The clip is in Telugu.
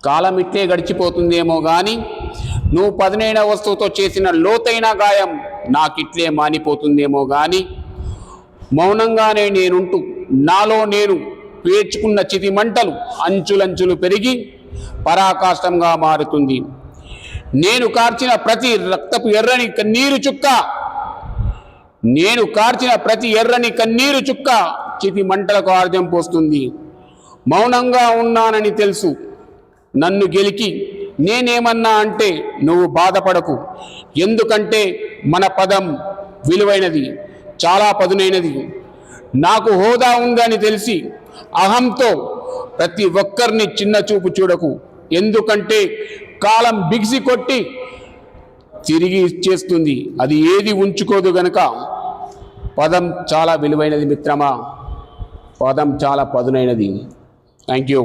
కాలం ఇట్లే గడిచిపోతుందేమో కానీ నువ్వు పదునైన వస్తువుతో చేసిన లోతైన గాయం నాకిట్లే మానిపోతుందేమో కానీ మౌనంగానే నేనుంటూ నాలో నేను పేర్చుకున్న చితి మంటలు అంచులంచులు పెరిగి పరాకాష్టంగా మారుతుంది. నేను కార్చిన ప్రతి రక్తపు ఎర్రని కన్నీరు చుక్క చితి మంటలకు ఆర్జం పోస్తుంది. మౌనంగా ఉన్నానని తెలుసు. నన్ను గెలికి నేనేమన్నా అంటే నువ్వు బాధపడకు. ఎందుకంటే మన పదం విలువైనది, చాలా పదునైనది. నాకు హోదా ఉందని తెలిసి అహంతో ప్రతి ఒక్కరిని చిన్న చూపు చూడకు. ఎందుకంటే కాలం బిగిసి కొట్టి తిరిగి ఇచ్చేస్తుంది, అది ఏది ఉంచుకోదు గనుక. పదం చాలా విలువైనది మిత్రమా, పదం చాలా పదునైనది. Thank you.